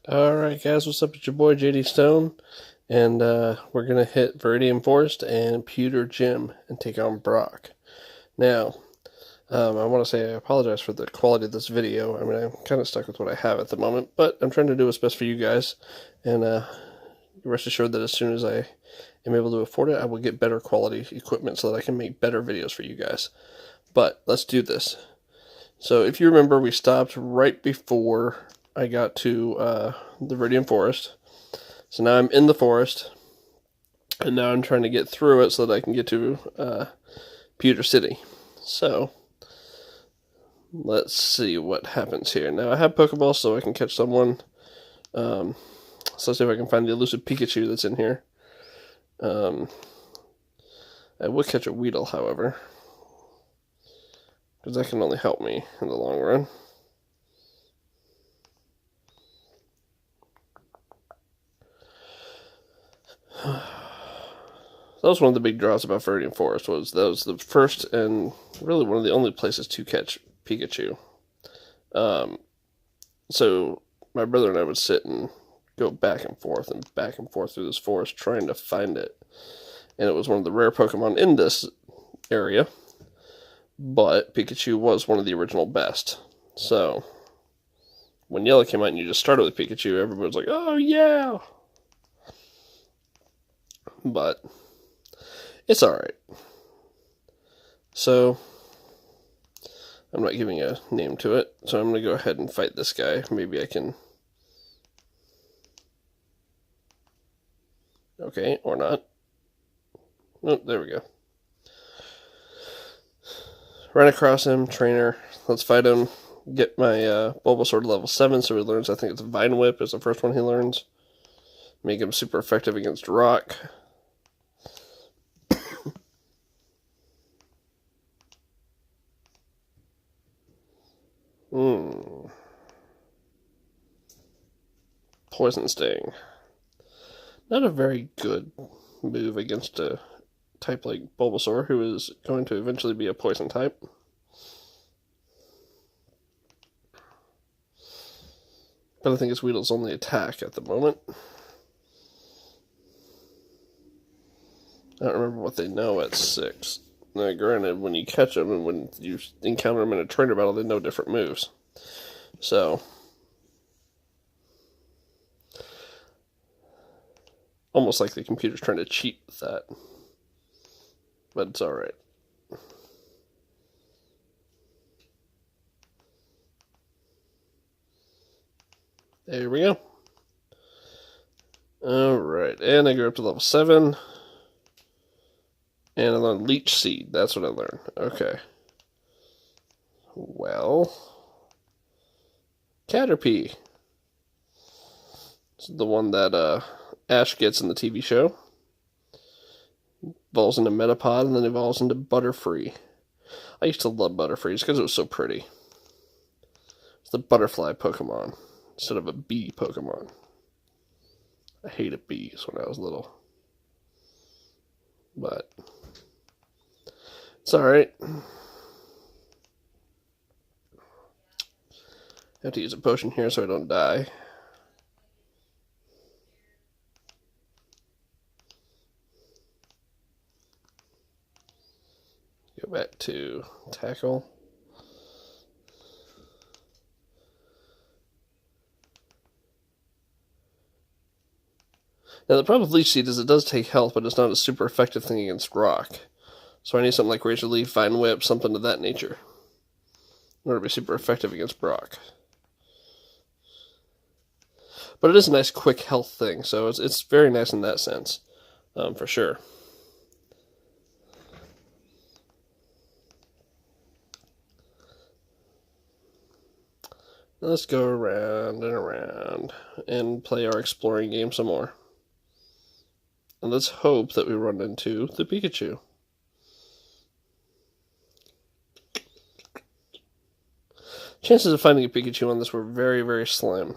Alright guys, what's up? It's your boy JD Stone, and we're going to hit Viridian Forest and Pewter Gym and take on Brock. Now, I want to say I apologize for the quality of this video. I mean, I'm kind of stuck with what I have at the moment, but I'm trying to do what's best for you guys, and rest assured that as soon as I am able to afford it, I will get better quality equipment so that I can make better videos for you guys. But let's do this. So if you remember, we stopped right before I got to the Viridian Forest. So now I'm in the forest, and now I'm trying to get through it so that I can get to Pewter City. So let's see what happens here. Now I have Pokeballs so I can catch someone. So let's see if I can find the elusive Pikachu that's in here. I will catch a Weedle, however, because that can only help me in the long run. That was one of the big draws about Viridian Forest, was that was the first and really one of the only places to catch Pikachu. So my brother and I would sit and go back and forth through this forest trying to find it. And it was one of the rare Pokemon in this area, but Pikachu was one of the original best. So when Yellow came out and you just started with Pikachu, everybody was like, oh yeah! But it's alright. So I'm not giving a name to it, so I'm going to go ahead and fight this guy. Maybe I can... Okay, or not. Oh, there we go. Run across him, trainer. Let's fight him. Get my Bulbasaur to level 7 so he learns, I think it's Vine Whip is the first one he learns. Make him super effective against Rock. Poison Sting. Not a very good move against a type like Bulbasaur, who is going to eventually be a poison type. But I think it's Weedle's only attack at the moment. I don't remember what they know at 6. Now, granted, when you catch them and when you encounter them in a trainer battle, they know different moves. So, almost like the computer's trying to cheat with that. But it's alright. There we go. Alright, and I go up to level 7. And I learned Leech Seed. That's what I learned. Okay. Well, Caterpie. This is the one that Ash gets in the TV show. Evolves into Metapod and then evolves into Butterfree. I used to love Butterfree just because it was so pretty. It's the butterfly Pokemon instead of a bee Pokemon. I hated bees when I was little. But it's alright. I have to use a potion here so I don't die. Go back to Tackle. Now the problem with Leech Seed is it does take health, but it's not a super effective thing against Rock. So I need something like Razor Leaf, Vine Whip, something of that nature, in order to be super effective against Brock. But it is a nice quick health thing, so it's very nice in that sense, for sure. Now let's go around and around and play our exploring game some more. And let's hope that we run into the Pikachu. Chances of finding a Pikachu on this were very, very slim.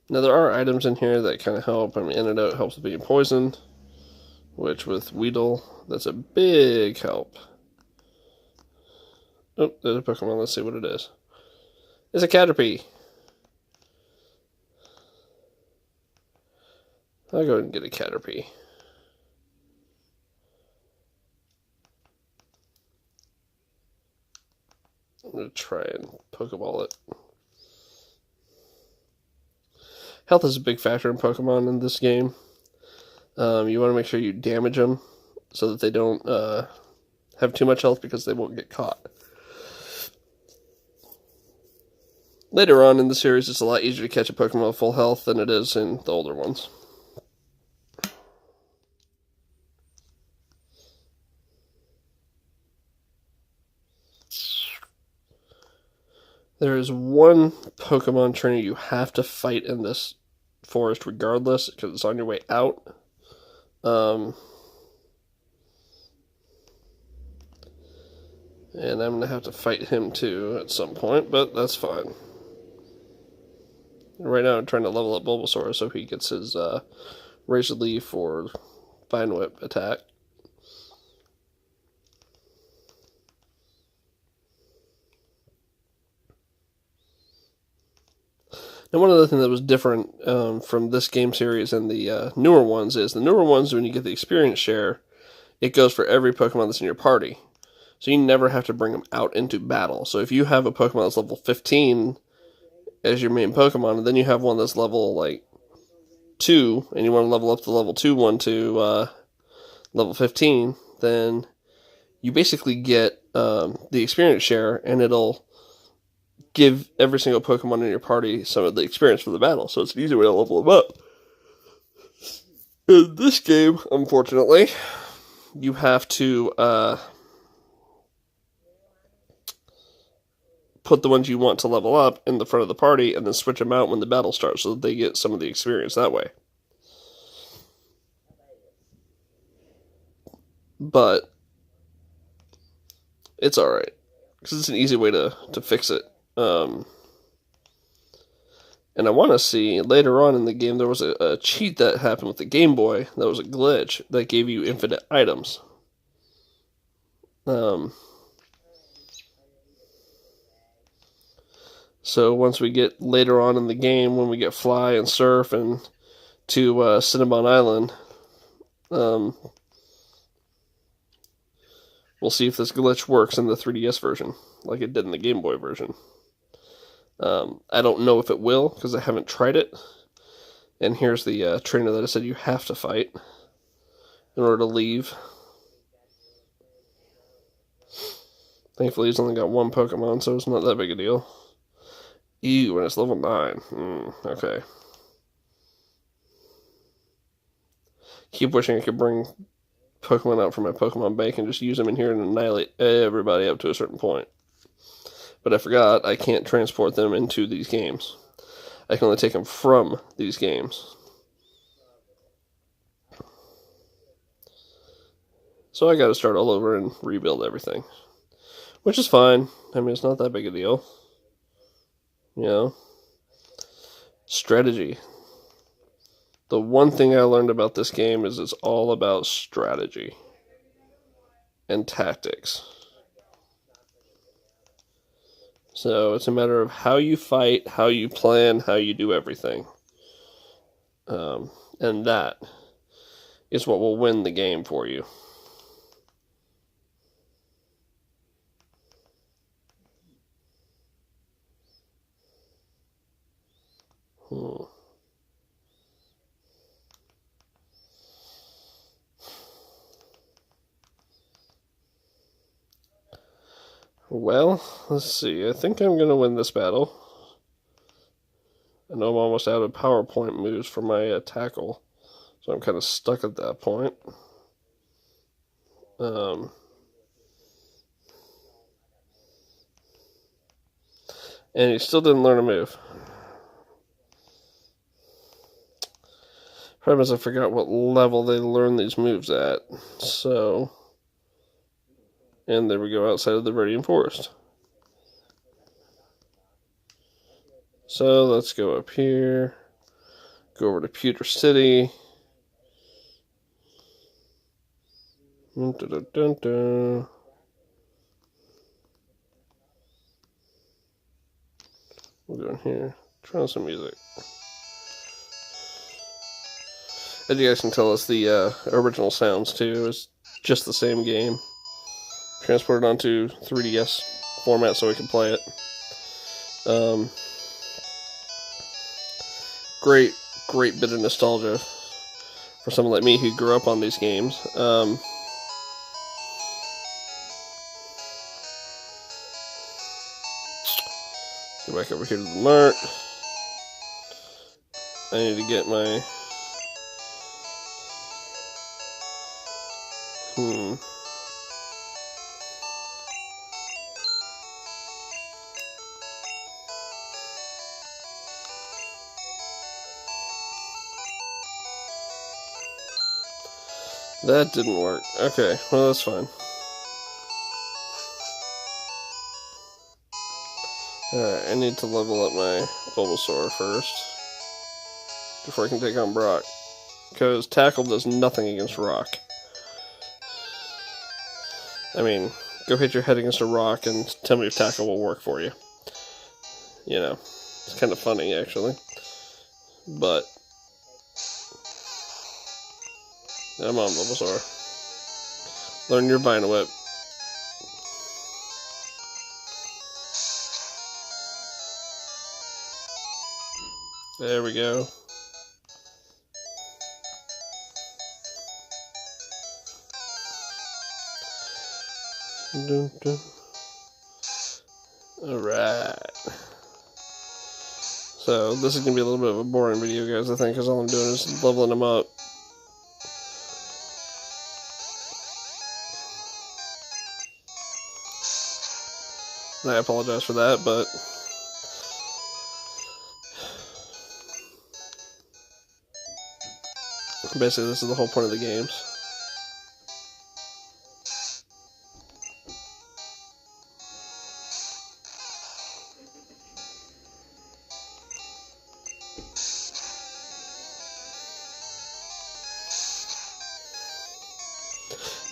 Now there are items in here that kind of help. I mean, Antidote helps with being poisoned, which with Weedle, that's a big help. Oh, there's a Pokemon. Let's see what it is. It's a Caterpie. I'll go ahead and get a Caterpie. I'm going to try and Pokeball it. Health is a big factor in Pokemon in this game. You want to make sure you damage them so that they don't have too much health because they won't get caught. Later on in the series, it's a lot easier to catch a Pokemon with full health than it is in the older ones. There is one Pokemon trainer you have to fight in this forest regardless, because it's on your way out. And I'm going to have to fight him too at some point, but that's fine. Right now I'm trying to level up Bulbasaur so he gets his Razor Leaf or Vine Whip attack. And one other thing that was different from this game series and the newer ones is the newer ones, when you get the experience share, it goes for every Pokemon that's in your party. So you never have to bring them out into battle. So if you have a Pokemon that's level 15 as your main Pokemon, and then you have one that's level, like, 2, and you want to level up the level 2 one to level 15, then you basically get the experience share, and it'll give every single Pokemon in your party some of the experience for the battle, so it's an easy way to level them up. In this game, unfortunately, you have to put the ones you want to level up in the front of the party and then switch them out when the battle starts so that they get some of the experience that way. But it's alright, because it's an easy way to fix it. And I want to see, later on in the game, there was a cheat that happened with the Game Boy, that was a glitch, that gave you infinite items. So once we get later on in the game, when we get Fly and Surf and to Cinnabon Island, we'll see if this glitch works in the 3DS version, like it did in the Game Boy version. I don't know if it will, because I haven't tried it. And here's the trainer that I said you have to fight in order to leave. Thankfully, he's only got one Pokemon, so it's not that big a deal. Ew, and it's level 9. Okay. Keep wishing I could bring Pokemon out from my Pokemon bank and just use them in here and annihilate everybody up to a certain point. But I forgot I can't transport them into these games. I can only take them from these games. So I gotta start all over and rebuild everything. Which is fine. I mean, it's not that big a deal. You know? Strategy. The one thing I learned about this game is it's all about strategy and tactics. So it's a matter of how you fight, how you plan, how you do everything. And that is what will win the game for you. Well, let's see. I think I'm going to win this battle. I know I'm almost out of PowerPoint moves for my tackle, so I'm kind of stuck at that point. And he still didn't learn a move. Problem is I forgot what level they learn these moves at. So, and there we go, outside of the Viridian Forest. So let's go up here, go over to Pewter City. Dun, dun, dun, dun. We'll go in here, turn on some music. As you guys can tell, it's the original sounds too. It's just the same game. Transported onto 3DS format so we can play it. Great bit of nostalgia for someone like me who grew up on these games. Go back over here to the mart. I need to get my... That didn't work. Okay, well that's fine. Alright, I need to level up my Bulbasaur first before I can take on Brock. Because Tackle does nothing against rock. I mean, go hit your head against a rock and tell me if Tackle will work for you. You know, it's kind of funny actually. But come on, Bulbasaur. Learn your Vine Whip. There we go. Dun, dun. Alright. So, this is going to be a little bit of a boring video, guys, I think, because all I'm doing is leveling them up. And I apologize for that, but basically this is the whole point of the games.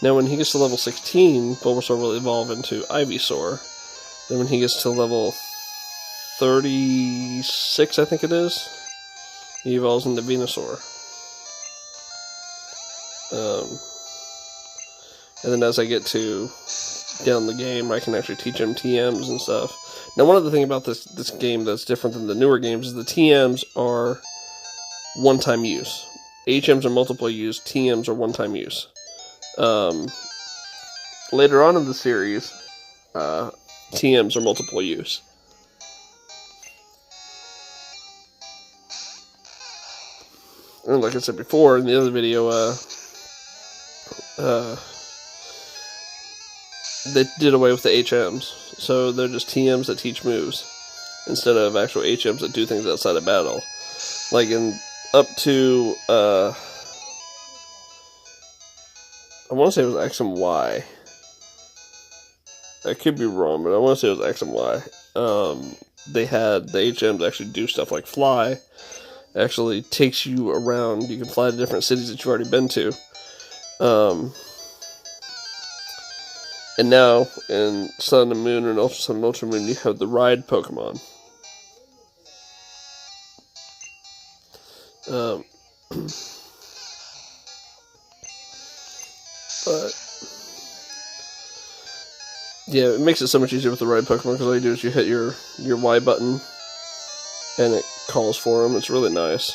Now when he gets to level 16, Bulbasaur will evolve into Ivysaur. Then when he gets to level 36, I think it is, he evolves into Venusaur. And then as I get to down the game, I can actually teach him TMs and stuff. Now, one other thing about this game that's different than the newer games is the TMs are one-time use. HMs are multiple use, TMs are one-time use. Later on in the series, TMs are multiple use. And like I said before in the other video, they did away with the HMs. So they're just TMs that teach moves instead of actual HMs that do things outside of battle. Like in up to, I want to say it was X and Y. I could be wrong, but I want to say it was X and Y. They had the HMs actually do stuff like fly. It actually takes you around. You can fly to different cities that you've already been to. And now, in Sun and Moon and Ultra Sun and Ultra Moon, you have the Ride Pokemon. But yeah, it makes it so much easier with the Ride Pokemon, because all you do is you hit your Y button and it calls for them. It's really nice.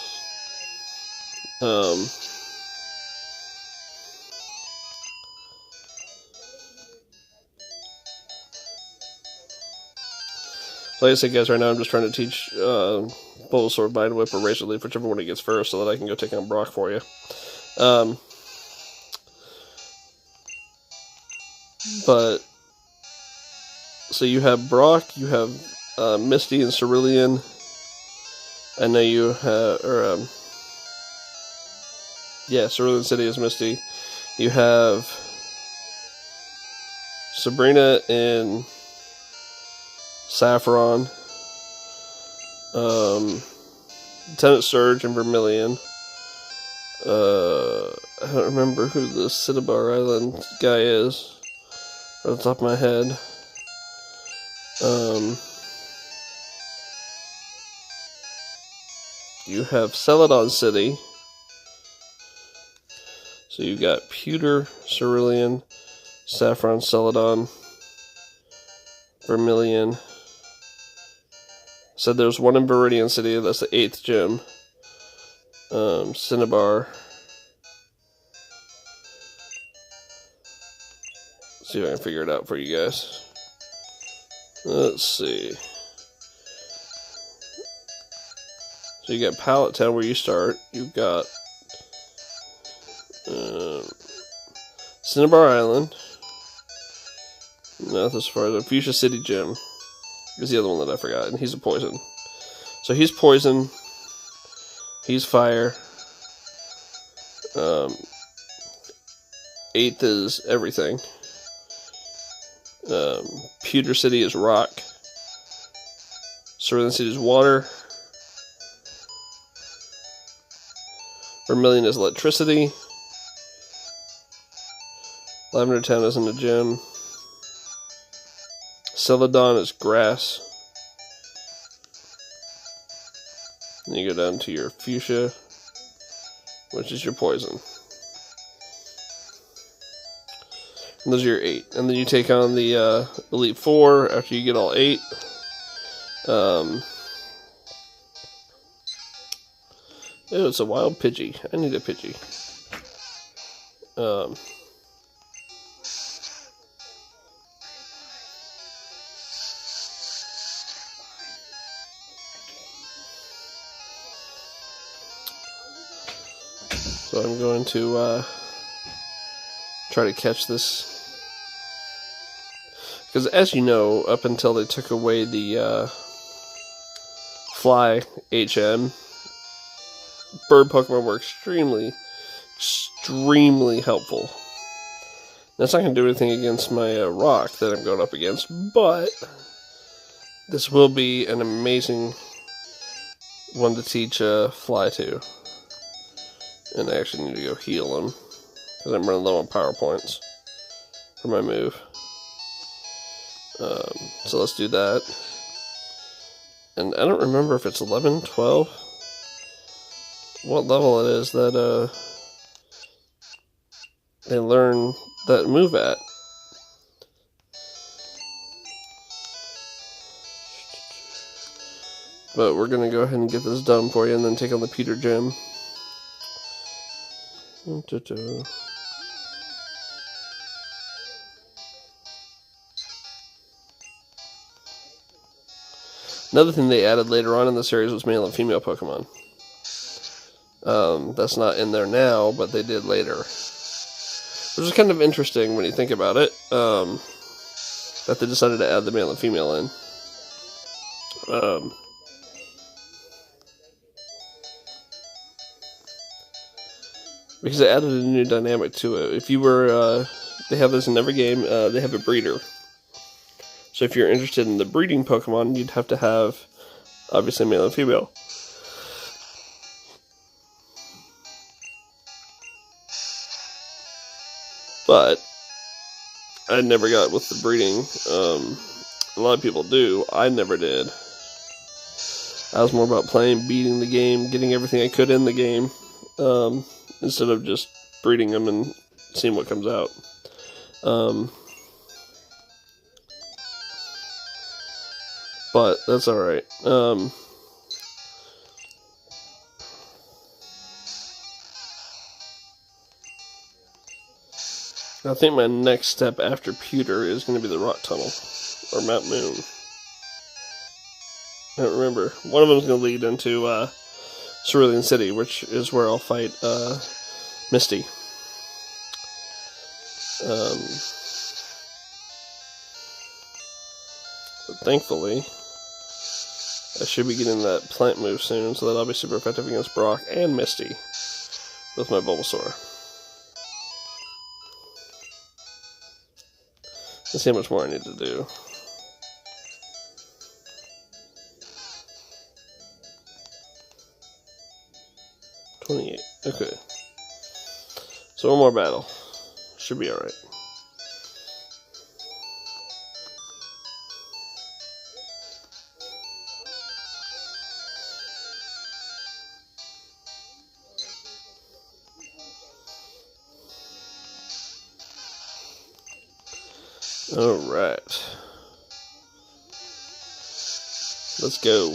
Like I said, guys, right now I'm just trying to teach Bulbasaur, Vine Whip, or Razor Leaf, whichever one he gets first, so that I can go take on Brock for you. But so you have Brock, you have Misty and Cerulean. I know you have, Cerulean City is Misty. You have Sabrina and Saffron, Lieutenant Surge and Vermilion. I don't remember who the Cinnabar Island guy is right off the top of my head. You have Celadon City. So you've got Pewter, Cerulean, Saffron, Celadon, Vermilion. Said there's one in Viridian City, that's the 8th gym. Cinnabar. See if I can figure it out for you guys. Let's see. So you got Pallet Town where you start. You've got Cinnabar Island. Not as far as Pewter City Gym is the other one that I forgot, and he's a poison. So he's poison. He's fire. 8th is everything. Pewter City is rock. Cerulean City is water. Vermilion is electricity. Lavender Town is in the gym. Celadon is grass. Then you go down to your fuchsia, which is your poison. And those are your 8. And then you take on the Elite 4 after you get all 8. Ew, it's a wild Pidgey. I need a Pidgey. So I'm going to try to catch this. Because as you know, up until they took away the Fly HM, bird Pokemon were extremely helpful. That's not going to do anything against my rock that I'm going up against, but this will be an amazing one to teach Fly to. And I actually need to go heal him, because I'm running low on power points for my move. So let's do that. And I don't remember if it's 11, 12, what level it is that they learn that move at. But we're going to go ahead and get this done for you and then take on the Pewter Gym. Another thing they added later on in the series was male and female Pokemon. That's not in there now, but they did later. Which is kind of interesting when you think about it, that they decided to add the male and female in. Because it added a new dynamic to it. If you were, they have this in every game, they have a breeder. So if you're interested in the breeding Pokemon, you'd have to have, obviously, male and female. But I never got with the breeding. A lot of people do. I never did. I was more about playing, beating the game, getting everything I could in the game, instead of just breeding them and seeing what comes out. But that's alright. I think my next step after Pewter is going to be the Rock Tunnel, or Mount Moon. I don't remember. One of them is going to lead into Cerulean City, which is where I'll fight Misty. But thankfully, I should be getting that plant move soon, so that I'll be super effective against Brock and Misty with my Bulbasaur. Let's see how much more I need to do. $28. Okay. So one more battle. Should be alright. Alright. Let's go.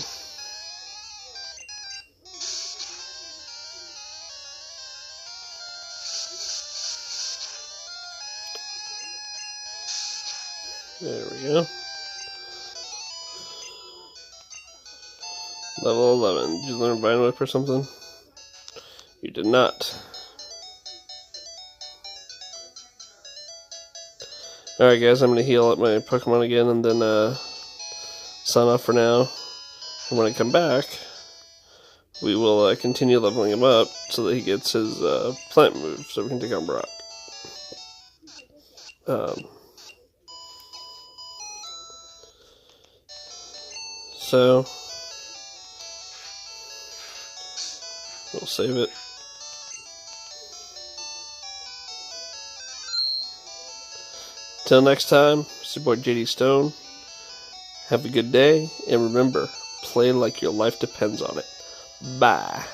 There we go. Level 11. Did you learn Vine Whip or something? You did not. Alright guys, I'm going to heal up my Pokemon again and then sign off for now. And when I come back, we will continue leveling him up so that he gets his plant move so we can take on Brock. So, we'll save it. Till next time, it's your boy JD Stone. Have a good day, and remember, play like your life depends on it. Bye.